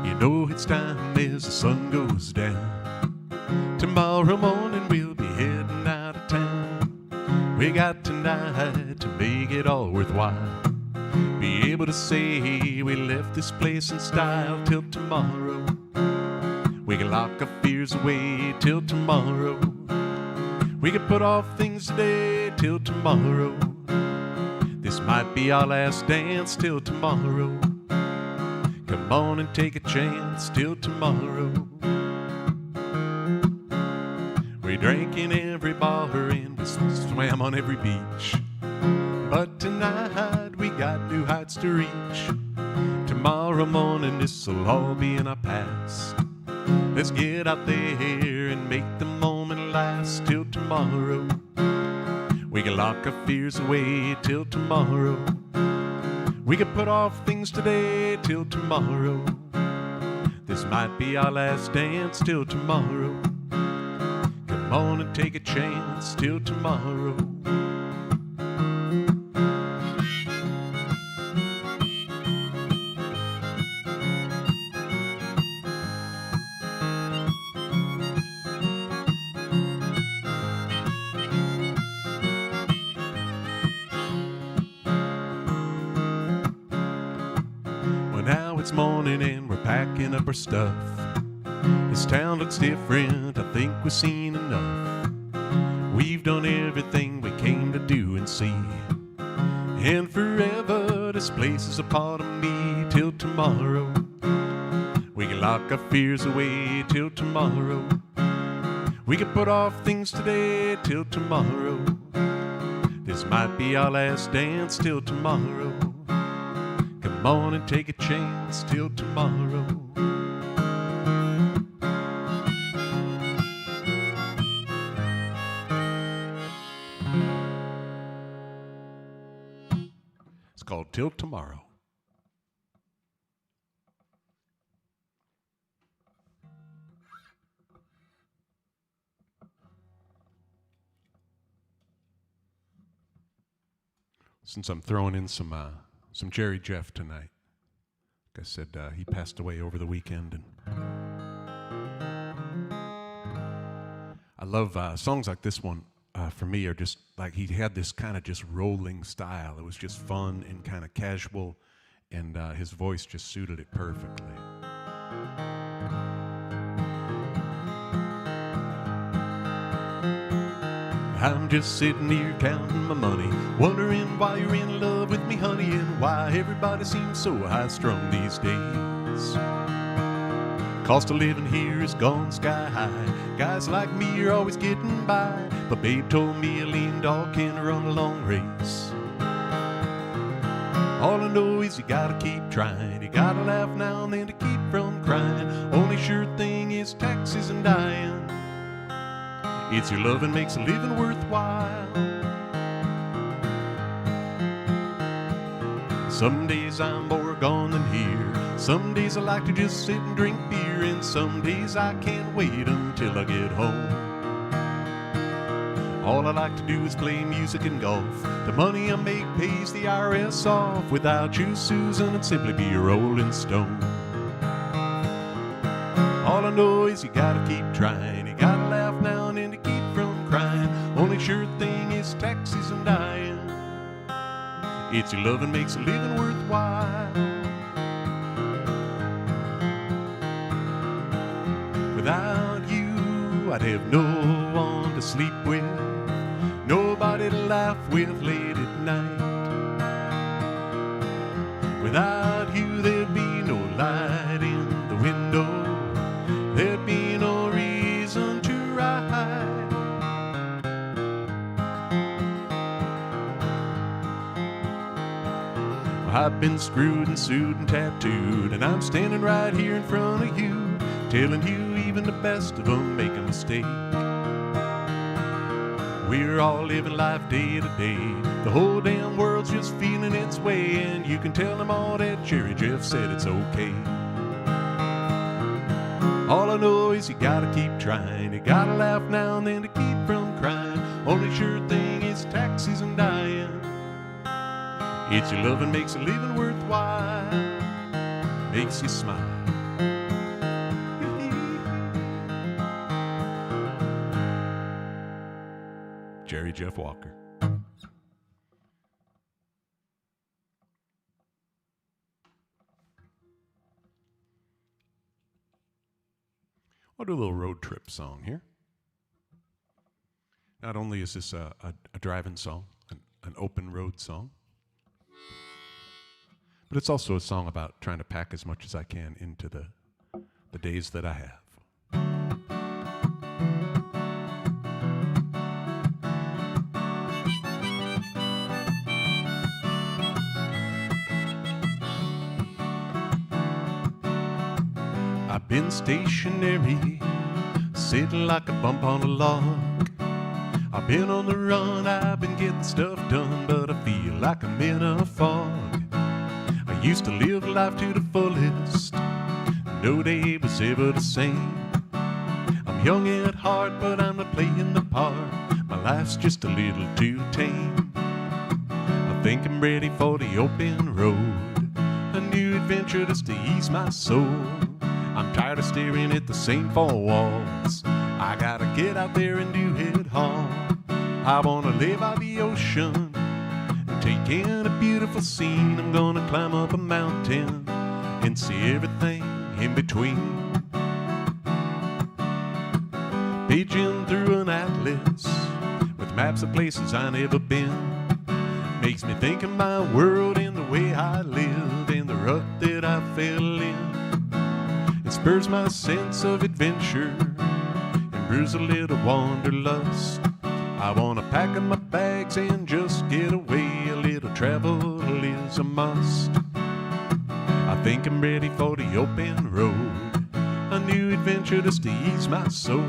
Speaker 1: You know it's time as the sun goes down. Tomorrow morning we'll be heading out of town. We got tonight to make it all worthwhile. Be able to say we left this place in style till tomorrow. We can lock our fears away till tomorrow. We can put off things today till tomorrow. This might be our last dance till tomorrow. Come on and take a chance till tomorrow. We drank in every bar and we swam on every beach. But tonight we got new heights to reach. Tomorrow morning this'll all be in our past. Let's get out there and make the moment last till tomorrow. We can lock our fears away till tomorrow. We can put off things today till tomorrow. This might be our last dance till tomorrow. Come on and take a chance till tomorrow. Now it's morning and we're packing up our stuff. This town looks different, I think we've seen enough. We've done everything we came to do and see. And forever this place is a part of me till tomorrow. We can lock our fears away till tomorrow. We can put off things today till tomorrow. This might be our last dance till tomorrow. Come on and take a chance till tomorrow. It's called Till Tomorrow. Since I'm throwing in some Jerry Jeff tonight. Like I said, he passed away over the weekend, and I love songs like this one. For me, are just like he had this kind of just rolling style. It was just fun and kind of casual, and his voice just suited it perfectly. I'm just sitting here counting my money, wondering why you're in love with me, honey, and why everybody seems so high-strung these days. Cost of living here has gone sky high. Guys like me are always getting by, but babe told me a lean dog can't run a long race. All I know is you gotta keep trying. You gotta laugh now and then to keep from crying. Only sure thing is taxes and dying. It's your loving makes a living worthwhile. Some days I'm more gone than here. Some days I like to just sit and drink beer. And some days I can't wait until I get home. All I like to do is play music and golf. The money I make pays the IRS off. Without you, Susan, I'd simply be a rolling stone. All I know is you gotta keep trying. You gotta laugh now and then to keep from crying. Only sure thing is taxes and dying. It's your loving makes a living worthwhile. Without you, I'd have no one to sleep with, nobody to laugh with late at night. Without you, there'd be no light in the window. There'd be no reason to ride. I've been screwed and sued and tattooed, and I'm standing right here in front of you, telling you even the best of them make a mistake. We're all living life day to day. The whole damn world's just feeling its way, and you can tell them all that Jerry Jeff said it's okay. All I know is you gotta keep trying. You gotta laugh now and then to keep from crying. Only sure thing is taxes and dying. It's your loving makes a living worthwhile, makes you smile. Jerry Jeff Walker. I'll do a little road trip song here. Not only is this a driving song, an open road song, but it's also a song about trying to pack as much as I can into the days that I have. I've been stationary, sitting like a bump on a log. I've been on the run, I've been getting stuff done, but I feel like I'm in a fog. I used to live life to the fullest, no day was ever the same. I'm young at heart, but I'm not playing the part. My life's just a little too tame. I think I'm ready for the open road, a new adventure just to ease my soul. I'm tired of staring at the same four walls. I gotta get out there and do it all. I wanna live by the ocean and take in a beautiful scene. I'm gonna climb up a mountain and see everything in between. Paging through an atlas with maps of places I never been makes me think of my world and the way I live and the rut that I fell in. It spurs my sense of adventure and brews a little wanderlust. I wanna pack up my bags and just get away. A little travel is a must. I think I'm ready for the open road, a new adventure just to ease my soul.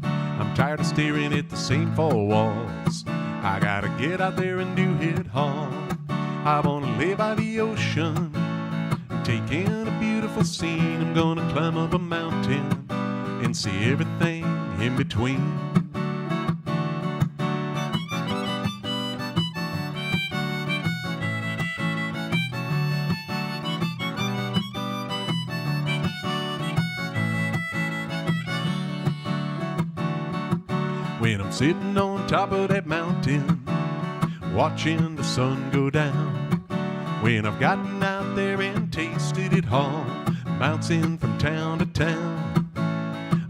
Speaker 1: I'm tired of staring at the same four walls. I gotta get out there and do it all. I wanna live by the ocean, take in a beautiful scene. I'm gonna climb up a mountain and see everything in between. When I'm sitting on top of that mountain, watching the sun go down, when I've gotten out there and tasted it all, bouncing from town to town,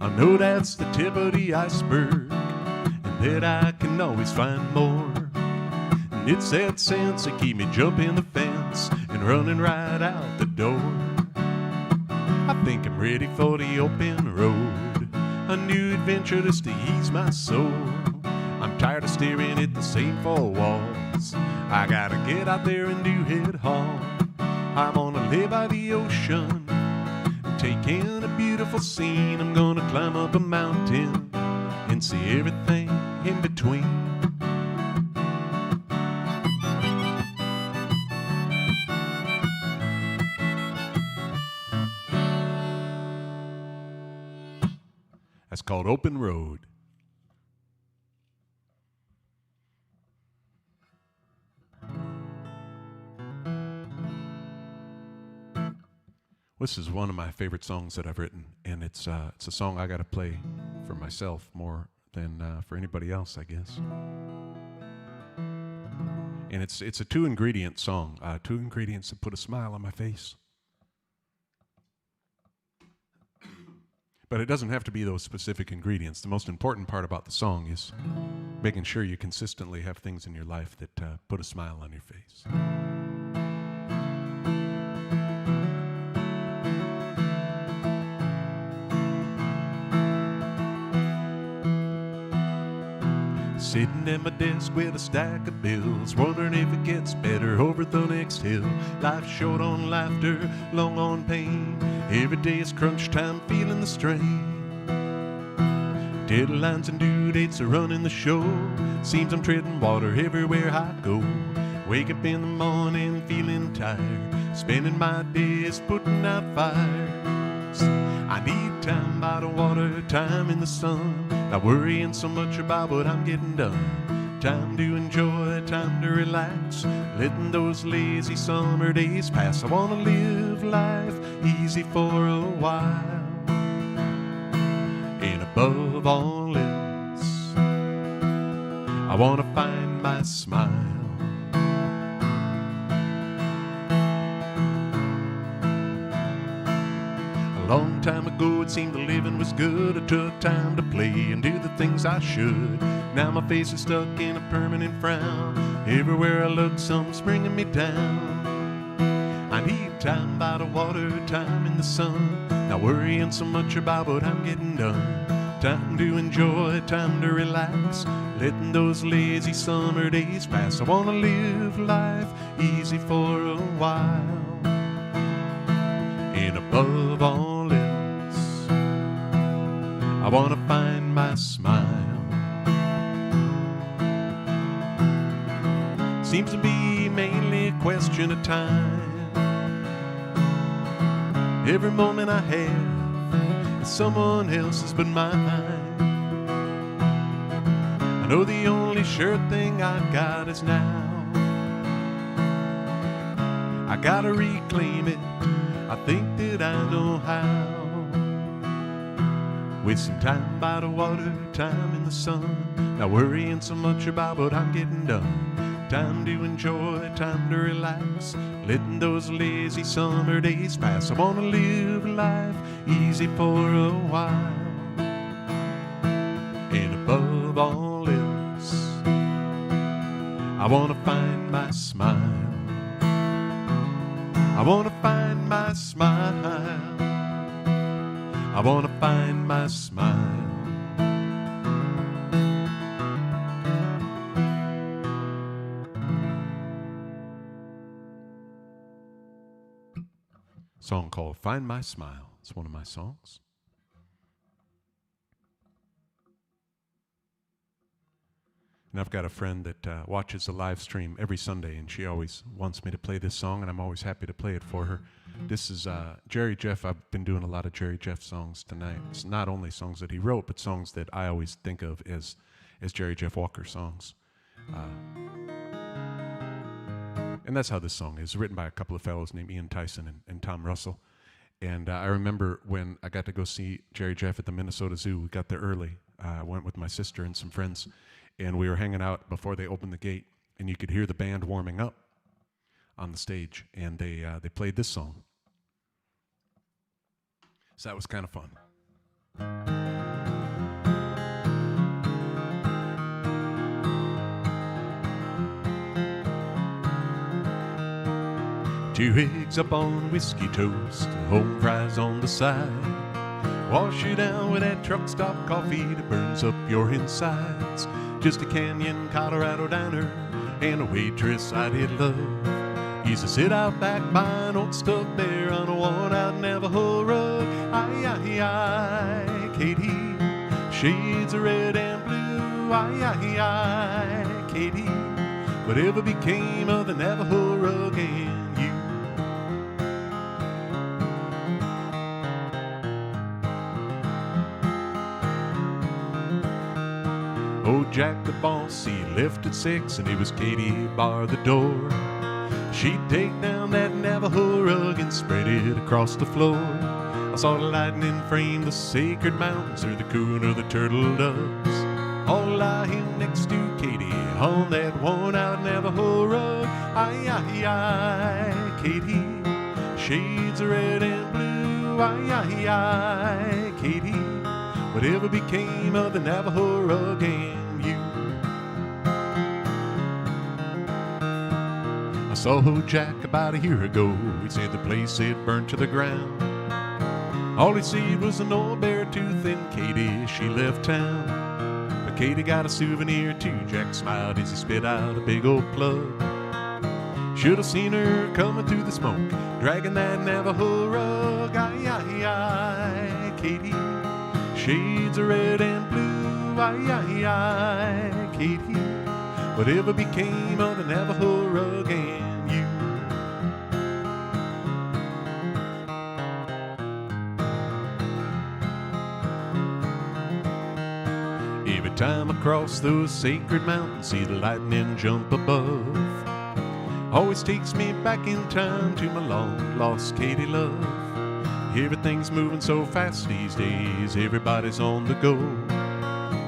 Speaker 1: I know that's the tip of the iceberg, and that I can always find more. And it's that sense that keep me jumping the fence and running right out the door. I think I'm ready for the open road, a new adventure just to ease my soul. I'm tired of staring at the same four walls. I gotta get out there and do it all. I wanna live by the ocean, take in a beautiful scene. I'm gonna climb up a mountain and see everything in between. That's called Open Road. This is one of my favorite songs that I've written, and it's a song I got to play for myself more than for anybody else, I guess. And it's a 2-ingredient song, 2 ingredients that put a smile on my face. But it doesn't have to be those specific ingredients. The most important part about the song is making sure you consistently have things in your life that put a smile on your face. Sitting at my desk with a stack of bills, wondering if it gets better over the next hill. Life's short on laughter, long on pain. Every day is crunch time, feeling the strain. Deadlines and due dates are running the show. Seems I'm treading water everywhere I go. Wake up in the morning feeling tired, spending my days putting out fires. I need time by the water, time in the sun, not worrying so much about what I'm getting done. Time to enjoy, time to relax, letting those lazy summer days pass. I wanna live life easy for a while, and above all else, I wanna find my smile. A long time ago it seemed the living was good. I took time to play and do the things I should. Now my face is stuck in a permanent frown. Everywhere I look, something's bringing me down. I need time by the water, time in the sun, not worrying so much about what I'm getting done. Time to enjoy, time to relax, letting those lazy summer days pass. I wanna live life easy for a while, and above all else, I wanna find my smile. Seems to be mainly a question of time. Every moment I have is someone else's but mine. I know the only sure thing I've got is now. I gotta reclaim it, I think that I know how. With some time by the water, time in the sun, not worrying so much about what I'm getting done. Time to enjoy, time to relax, letting those lazy summer days pass. I wanna live life easy for a while, and above all else, I wanna find my smile. I wanna find my smile. I wanna find my smile. Song called Find My Smile. It's one of my songs. And I've got a friend that watches the live stream every Sunday, and she always wants me to play this song, and I'm always happy to play it for her. This is Jerry Jeff. I've been doing a lot of Jerry Jeff songs tonight. It's not only songs that he wrote, but songs that I always think of as Jerry Jeff Walker songs. And that's how this song is. Written by a couple of fellows named Ian Tyson and Tom Russell. And I remember when I got to go see Jerry Jeff at the Minnesota Zoo. We got there early. I went with my sister and some friends, and we were hanging out before they opened the gate, and you could hear the band warming up on the stage, and they played this song. So that was kind of fun. Two eggs up on whiskey toast, home fries on the side. Wash you down with that truck stop coffee that burns up your insides. Just a Canyon, Colorado diner and a waitress I did love. Used to sit out back by an old stuffed bear on a worn-out Navajo rug. Aye, aye, aye, Katie, shades of red and blue. Aye, aye, aye, Katie, whatever became of the Navajo rug and you? Oh, Jack the boss, he left at 6, and it was Katie bar the door. She'd take down that Navajo rug and spread it across the floor. I saw the lightning frame the sacred mountains through the coon of the turtle doves, all lying next to Katie on that worn-out Navajo rug. Aye, aye, aye, Katie, shades of red and blue. Aye, aye, aye, Katie, whatever became of the Navajo rug and you? I saw Jack about a year ago. He said the place had burnt to the ground. All he said was an old bear tooth, and Katie, she left town. But Katie got a souvenir too. Jack smiled as he spit out a big old plug. Should have seen her coming through the smoke, dragging that Navajo rug. Aye, aye, aye, Katie, shades of red and blue. Aye, aye, aye, Katie, whatever became of the Navajo rug and you? Every time I cross those sacred mountains, see the lightning jump above. Always takes me back in time to my long-lost Katie love. Everything's moving so fast these days, everybody's on the go.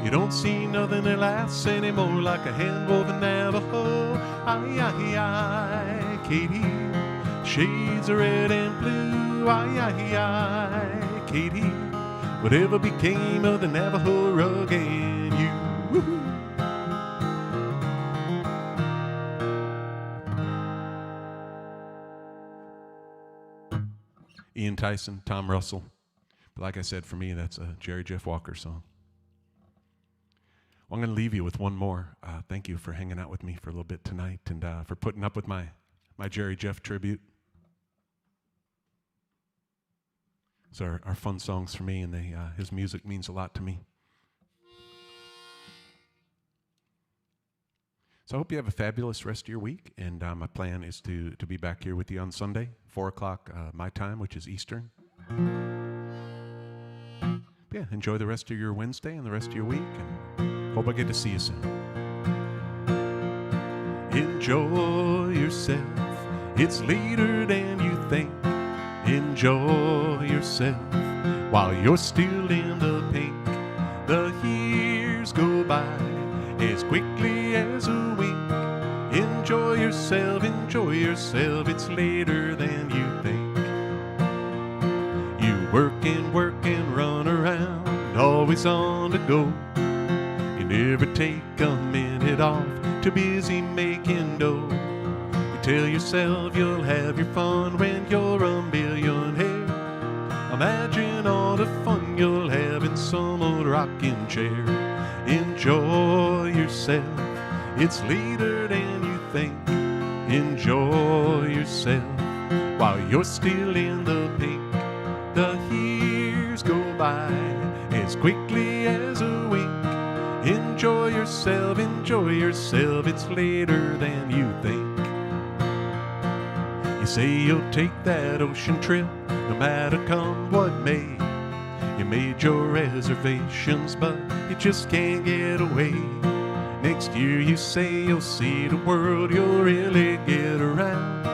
Speaker 1: You don't see nothing that lasts anymore like a hand-woven Navajo. Aye, aye, aye, Katie, shades of red and blue. Aye, aye, aye, Katie, whatever became of the Navajo rug and you? Woo-hoo. Ian Tyson, Tom Russell. But like I said, for me, that's a Jerry Jeff Walker song. Well, I'm going to leave you with one more. Thank you for hanging out with me for a little bit tonight and for putting up with my Jerry Jeff tribute. These are fun songs for me, and his music means a lot to me. So I hope you have a fabulous rest of your week, and my plan is to be back here with you on Sunday, 4 o'clock my time, which is Eastern. Yeah, enjoy the rest of your Wednesday and the rest of your week, and hope I get to see you soon. Enjoy yourself, it's later than you think. Enjoy yourself while you're still in the pink. The years go by as quickly as a wink. Enjoy yourself, it's later than you think. You work and run around, always on the go. You never take a minute off, too busy making dough. You tell yourself you'll have your fun when you're a millionaire. Imagine all the fun you'll have in some old rocking chair. Enjoy yourself, it's later than you think. Enjoy yourself while you're still in the pink. The years go by as quickly as a wink. Enjoy yourself, it's later than you think. You say you'll take that ocean trip, no matter come what may. You made your reservations, but you just can't get away. Next year you say you'll see the world, you'll really get around.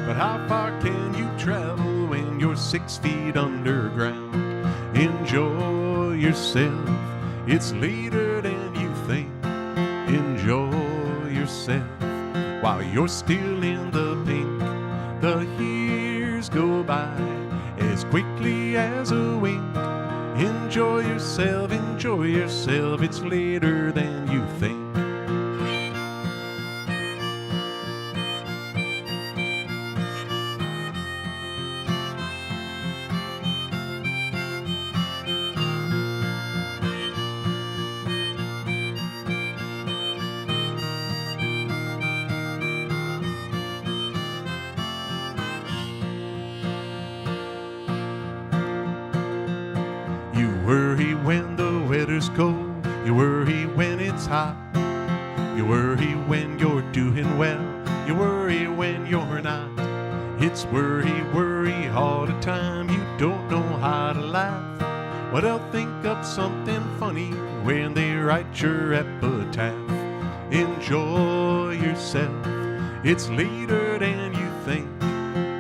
Speaker 1: But how far can you travel when you're 6 feet underground? Enjoy yourself, it's later than you think. Enjoy yourself while you're still in the pink. The years go by as quickly as a wink. Enjoy yourself, it's later than you think. You worry when the weather's cold, you worry when it's hot. You worry when you're doing well, you worry when you're not. It's worry, worry all the time, you don't know how to laugh. Well, they'll think up something funny when they write your epitaph. Enjoy yourself, it's later than you think.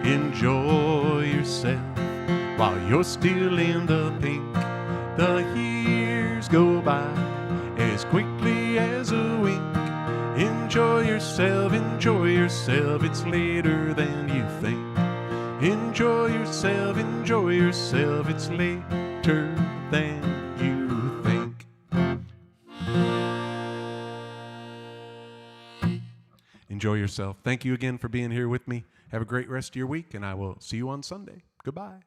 Speaker 1: Enjoy yourself while you're still in the pink. The years go by as quickly as a wink. Enjoy yourself, it's later than you think. Enjoy yourself, it's later than you think. Enjoy yourself. Thank you again for being here with me. Have a great rest of your week, and I will see you on Sunday. Goodbye.